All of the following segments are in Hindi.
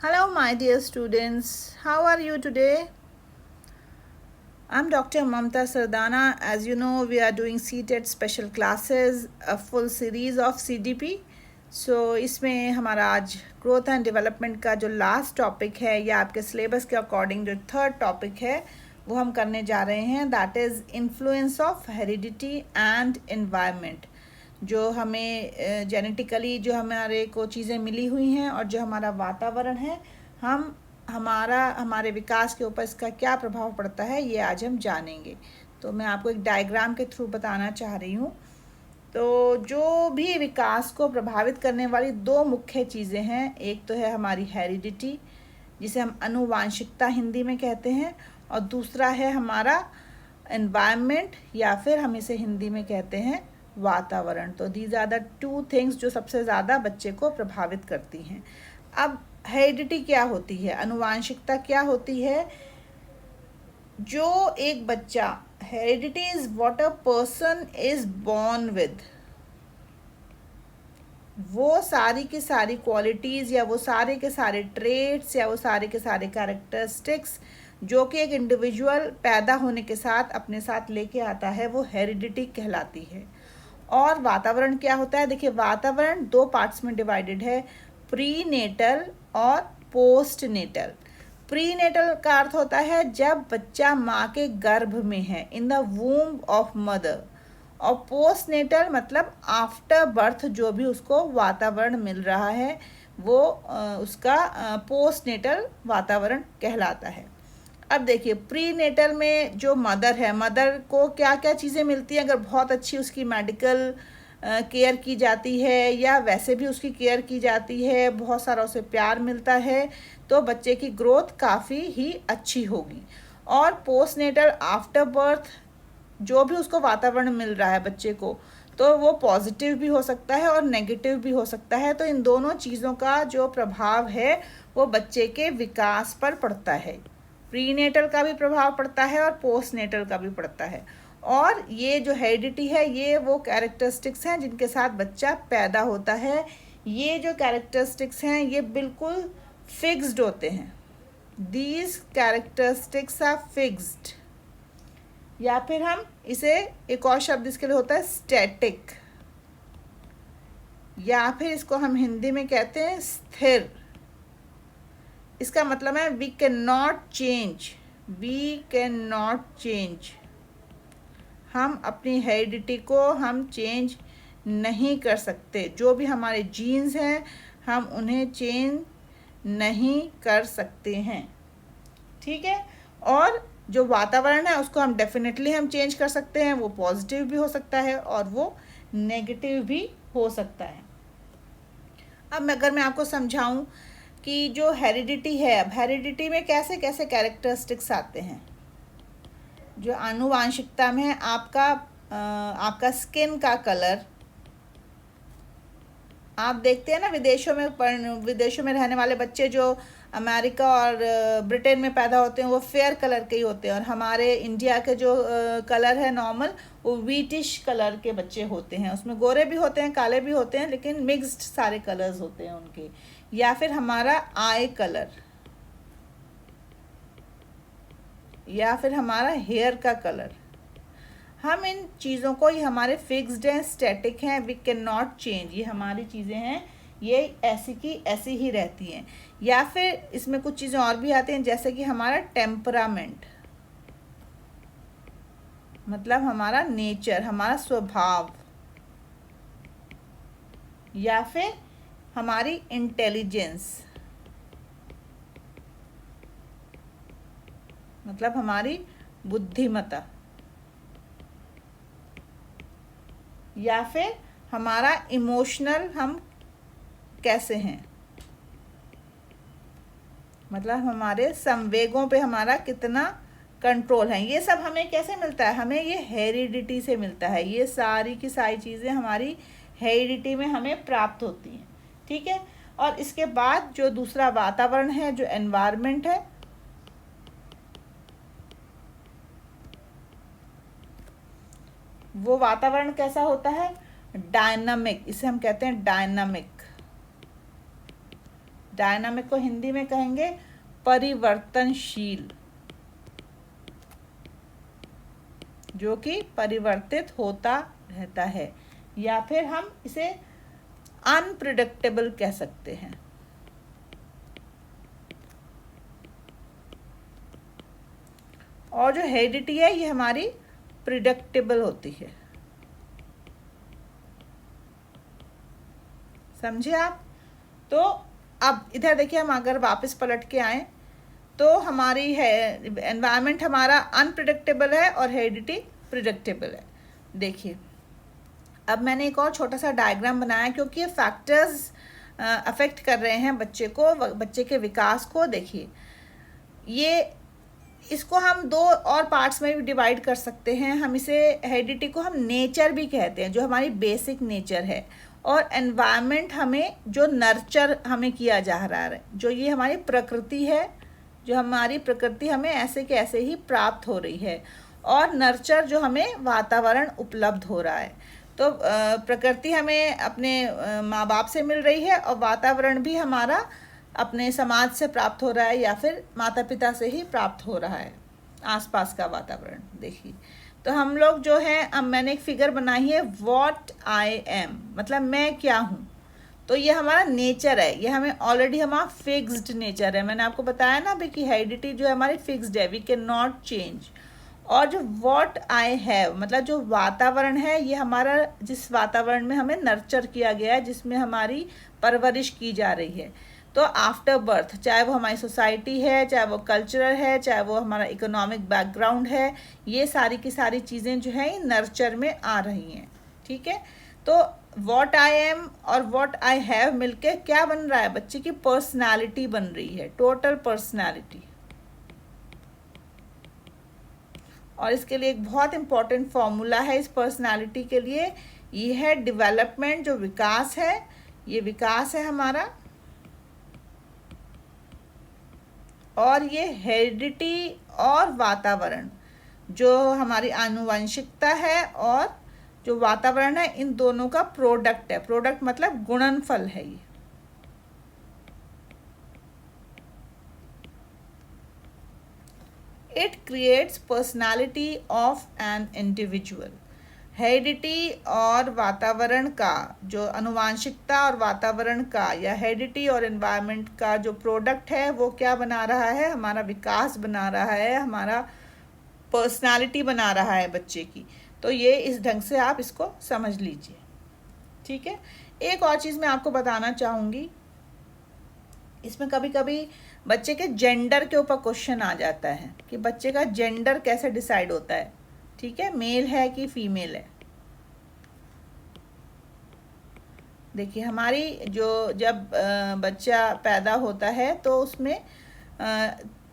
Hello, my dear students. How are you today? I'm Dr. Mamta Sardana. As you know, we are doing CTET special classes, a full series of CDP. इसमें हमारा आज ग्रोथ एंड डेवलपमेंट का जो लास्ट टॉपिक है या आपके सिलेबस के अकॉर्डिंग जो थर्ड टॉपिक है वो हम करने जा रहे हैं. That is influence of heredity and environment. जो हमें जेनेटिकली जो हमारे को चीज़ें मिली हुई हैं और जो हमारा वातावरण है, हमारे विकास के ऊपर इसका क्या प्रभाव पड़ता है ये आज हम जानेंगे. तो मैं आपको एक डायग्राम के थ्रू बताना चाह रही हूँ. तो जो भी विकास को प्रभावित करने वाली दो मुख्य चीज़ें हैं, एक तो है हमारी हेरिडिटी जिसे हम आनुवांशिकता हिंदी में कहते हैं, और दूसरा है हमारा एनवायरनमेंट या फिर हम इसे हिंदी में कहते हैं वातावरण. तो these are the two things जो सबसे ज़्यादा बच्चे को प्रभावित करती हैं. अब हेरिडिटी क्या होती है, अनुवांशिकता क्या होती है? जो एक बच्चा, heredity is what a person is born with. वो सारी की सारी क्वालिटीज़ या वो सारे के सारे ट्रेट्स या वो सारे के सारे कैरेक्टरिस्टिक्स जो कि एक इंडिविजुअल पैदा होने के साथ अपने साथ लेके आता है, वो हेरिडिटी कहलाती है. और वातावरण क्या होता है? देखिए, वातावरण दो पार्ट्स में डिवाइडेड है, प्री नेटल और पोस्ट नेटल. प्री नेटल का अर्थ होता है जब बच्चा माँ के गर्भ में है, in the womb of mother. और पोस्ट नेटल मतलब आफ्टर बर्थ जो भी उसको वातावरण मिल रहा है वो उसका पोस्ट नेटल वातावरण कहलाता है. अब देखिए, प्री नेटल में जो मदर है, मदर को क्या क्या चीज़ें मिलती हैं? अगर बहुत अच्छी उसकी मेडिकल केयर की जाती है या वैसे भी उसकी केयर की जाती है, बहुत सारा उसे प्यार मिलता है, तो बच्चे की ग्रोथ काफ़ी ही अच्छी होगी. और पोस्ट नेटल आफ्टर बर्थ जो भी उसको वातावरण मिल रहा है बच्चे को, तो वो पॉजिटिव भी हो सकता है और नेगेटिव भी हो सकता है. तो इन दोनों चीज़ों का जो प्रभाव है वो बच्चे के विकास पर पड़ता है. प्रीनेटल का भी प्रभाव पड़ता है और पोस्ट नेटल का भी पड़ता है. और ये जो हेरिडिटी है, ये वो कैरेक्टरिस्टिक्स हैं जिनके साथ बच्चा पैदा होता है. ये जो कैरेक्टरिस्टिक्स हैं ये बिल्कुल फिक्स्ड होते हैं. These characteristics are fixed. या फिर हम इसे, एक और शब्द इसके लिए होता है स्टैटिक, या फिर इसको हम हिंदी में कहते हैं स्थिर. इसका मतलब है we can not change. We can not change. हम अपनी हेरिडिटी को हम चेंज नहीं कर सकते. जो भी हमारे जीन्स हैं हम उन्हें चेंज नहीं कर सकते हैं. ठीक है. और जो वातावरण है उसको हम डेफिनेटली हम चेंज कर सकते हैं. वो पॉजिटिव भी हो सकता है और वो नेगेटिव भी हो सकता है. अब अगर मैं आपको समझाऊं कि जो हेरिडिटी है, अब हेरिडिटी में कैसे कैसे कैरेक्टरिस्टिक्स आते हैं. जो आनुवांशिकता में है, आपका स्किन का कलर. आप देखते हैं ना, विदेशों में रहने वाले बच्चे जो अमेरिका और ब्रिटेन में पैदा होते हैं वो फेयर कलर के ही होते हैं, और हमारे इंडिया के जो कलर है नॉर्मल, वो व्हीटिश कलर के बच्चे होते हैं. उसमें गोरे भी होते हैं, काले भी होते हैं, लेकिन मिक्स्ड सारे कलर्स होते हैं उनके. या फिर हमारा आई कलर, या फिर हमारा हेयर का कलर. हम इन चीज़ों को, ये हमारे फिक्स्ड हैं, स्टैटिक हैं, वी कैन नॉट चेंज. ये हमारी चीज़ें हैं, ये ऐसी की ऐसी ही रहती हैं. या फिर इसमें कुछ चीज़ें और भी आती हैं, जैसे कि हमारा टेम्परामेंट, मतलब हमारा नेचर, हमारा स्वभाव. या फिर हमारी इंटेलिजेंस, मतलब हमारी बुद्धिमत्ता. या फिर हमारा इमोशनल, हम कैसे हैं, मतलब हमारे संवेगों पे हमारा कितना कंट्रोल है. ये सब हमें कैसे मिलता है? हमें ये हेरिडिटी से मिलता है. ये सारी की सारी चीज़ें हमारी हेरिडिटी में हमें प्राप्त होती हैं. ठीक है. और इसके बाद जो दूसरा वातावरण है, जो एनवायरनमेंट है, वो वातावरण कैसा होता है? डायनामिक. इसे हम कहते हैं डायनामिक. डायनामिक को हिंदी में कहेंगे परिवर्तनशील, जो कि परिवर्तित होता रहता है, या फिर हम इसे अनप्रिडिक्टेबल कह सकते हैं। और जो हेरिडिटी है ये हमारी प्रिडिक्टेबल होती है। समझे आप? तो अब इधर देखिए, हम अगर वापस पलट के आए तो हमारी है एनवायरनमेंट हमारा अनप्रिडिक्टेबल है और हेरिडिटी प्रिडिक्टेबल है। देखिए, अब मैंने एक और छोटा सा डायग्राम बनाया, क्योंकि ये फैक्टर्स अफेक्ट कर रहे हैं बच्चे को, बच्चे के विकास को। देखिए, ये इसको हम दो और पार्ट्स में भी डिवाइड कर सकते हैं। हम इसे हेरिडिटी को हम नेचर भी कहते हैं, जो हमारी बेसिक नेचर है, और एनवायरनमेंट हमें जो नर्चर हमें किया जा रहा है, जो ये हमारी प्रकृति है, जो हमारी प्रकृति हमें ऐसे के ऐसे ही प्राप्त हो रही है, और नर्चर जो हमें वातावरण उपलब्ध हो रहा है। तो प्रकृति हमें अपने माँ बाप से मिल रही है, और वातावरण भी हमारा अपने समाज से प्राप्त हो रहा है, या फिर माता पिता से ही प्राप्त हो रहा है, आसपास का वातावरण। देखिए, तो हम लोग जो है, अब मैंने एक फिगर बनाई है, व्हाट आई एम, मतलब मैं क्या हूँ। तो ये हमारा नेचर है, ये हमें ऑलरेडी हमारा फिक्स्ड नेचर है। मैंने आपको बताया ना अभी कि हेरिडिटी जो है हमारी फिक्स्ड है, वी कैन नॉट चेंज। और जो व्हाट आई हैव, मतलब जो वातावरण है, ये हमारा जिस वातावरण में हमें नर्चर किया गया है, जिसमें हमारी परवरिश की जा रही है। तो आफ्टर बर्थ, चाहे वो हमारी सोसाइटी है, चाहे वो कल्चरल है, चाहे वो हमारा इकोनॉमिक बैकग्राउंड है, ये सारी की सारी चीज़ें जो हैं ये नर्चर में आ रही हैं। ठीक है? तो व्हाट आई एम और व्हाट आई हैव मिलके क्या बन रहा है? बच्चे की पर्सनालिटी बन रही है, टोटल पर्सनालिटी। और इसके लिए एक बहुत इंपॉर्टेंट फॉर्मूला है इस पर्सनालिटी के लिए, ये है डेवलपमेंट, जो विकास है, ये विकास है हमारा। और ये हेरिडिटी और वातावरण, जो हमारी आनुवंशिकता है और जो वातावरण है, इन दोनों का प्रोडक्ट है। प्रोडक्ट मतलब गुणनफल है ये। It creates personality of an individual. Heredity और वातावरण का, जो आनुवांशिकता और वातावरण का, या हेरिडिटी और एनवायरनमेंट का जो प्रोडक्ट है, वो क्या बना रहा है? हमारा विकास बना रहा है, हमारा पर्सनालिटी बना रहा है बच्चे की। तो ये इस ढंग से आप इसको समझ लीजिए। ठीक है? एक और चीज़ मैं आपको बताना चाहूँगी, इसमें कभी कभी बच्चे के जेंडर के ऊपर क्वेश्चन आ जाता है कि बच्चे का जेंडर कैसे डिसाइड होता है। ठीक है? मेल है कि फीमेल है। देखिए, हमारी जो जब बच्चा पैदा होता है तो उसमें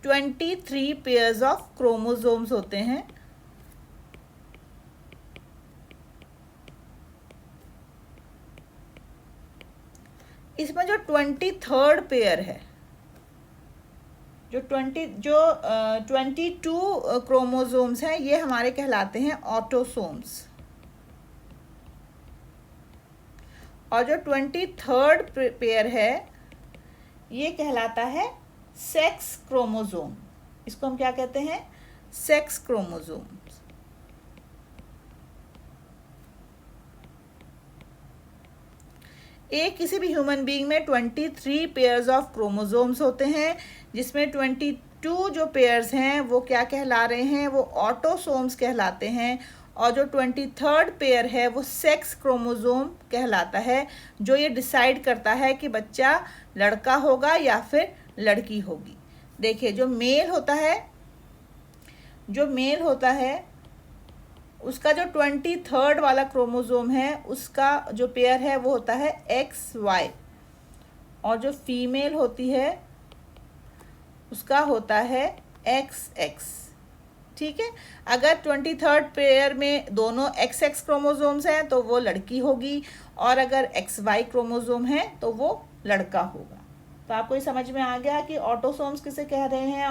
23 पेयर्स ऑफ क्रोमोसोम्स होते हैं। इसमें जो 23rd पेयर है, जो 22 क्रोमोसोम्स हैं, ये हमारे कहलाते हैं ऑटोसोम्स। और जो 23rd पेयर है, ये कहलाता है सेक्स क्रोमोसोम। इसको हम क्या कहते हैं? Sex chromosome. एक किसी भी ह्यूमन बीइंग में 23 पेयर्स ऑफ क्रोमोसोम्स होते हैं, जिसमें 22 जो पेयर्स हैं वो क्या कहला रहे हैं? वो ऑटोसोम्स कहलाते हैं। और जो 23rd पेयर है वो सेक्स क्रोमोसोम कहलाता है, जो ये डिसाइड करता है कि बच्चा लड़का होगा या फिर लड़की होगी। देखिए, जो मेल होता है उसका जो 23rd वाला क्रोमोसोम है, उसका जो पेयर है वो होता है XY, और जो फीमेल होती है उसका होता है XX। ठीक है? अगर 23rd पेयर में दोनों XX क्रोमोसोम्स हैं तो वो लड़की होगी, और अगर XY क्रोमोसोम है तो वो लड़का होगा। तो आपको ये समझ में आ गया कि ऑटोसोम्स किसे कह रहे हैं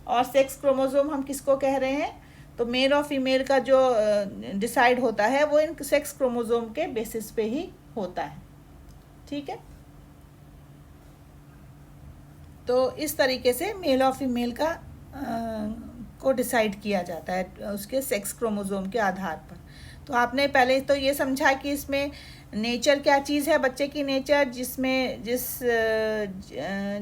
और सेक्स क्रोमोसोम हम किसको कह रहे हैं। तो मेल और फीमेल का जो डिसाइड होता है वो इन सेक्स क्रोमोसोम के बेसिस पे ही होता है। ठीक है? तो इस तरीके से मेल और फीमेल का को डिसाइड किया जाता है उसके सेक्स क्रोमोसोम के आधार पर। तो आपने पहले तो ये समझा कि इसमें नेचर क्या चीज़ है, बच्चे की नेचर, जिसमें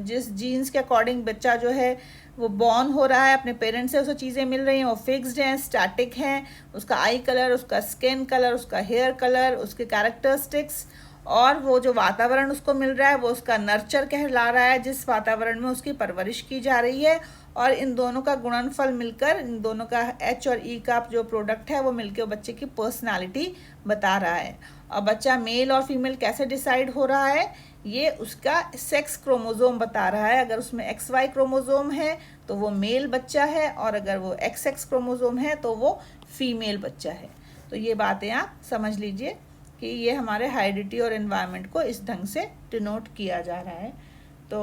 जिस जीन्स के अकॉर्डिंग बच्चा जो है वो बॉर्न हो रहा है, अपने पेरेंट्स से उसे चीज़ें मिल रही हैं, वो फिक्स्ड हैं, स्टैटिक हैं, उसका आई कलर, उसका स्किन कलर, उसका हेयर कलर, उसके कैरेक्टरिस्टिक्स, और वो जो वातावरण उसको मिल रहा है वो उसका नर्चर कहला रहा है, जिस वातावरण में उसकी परवरिश की जा रही है। और इन दोनों का गुणनफल मिलकर, इन दोनों का एच और ई का जो प्रोडक्ट है वो मिलकर बच्चे की पर्सनालिटी बता रहा है। और बच्चा मेल और फीमेल कैसे डिसाइड हो रहा है, ये उसका सेक्स क्रोमोसोम बता रहा है। अगर उसमें XY क्रोमोसोम है तो वो मेल बच्चा है, और अगर वो XX क्रोमोसोम है तो वो फीमेल बच्चा है। तो ये बातें आप समझ लीजिए कि ये हमारे हाइडिटी और एनवायरनमेंट को इस ढंग से डिनोट किया जा रहा है। तो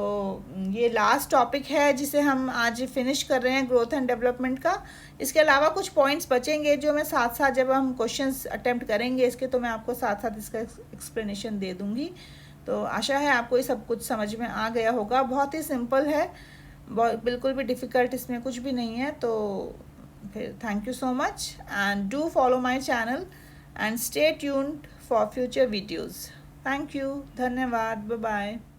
ये लास्ट टॉपिक है जिसे हम आज फिनिश कर रहे हैं, ग्रोथ एंड डेवलपमेंट का। इसके अलावा कुछ पॉइंट्स बचेंगे जो मैं साथ साथ जब हम क्वेश्चंस अटेम्प्ट करेंगे इसके, तो मैं आपको साथ साथ इसका एक्सप्लेनेशन दे दूँगी। तो आशा है आपको ये सब कुछ समझ में आ गया होगा। बहुत ही सिंपल है, बिल्कुल भी डिफ़िकल्ट इसमें कुछ भी नहीं है। तो फिर thank you so much, and do follow my channel and stay tuned for future videos. Thank you. धन्यवाद. Bye bye.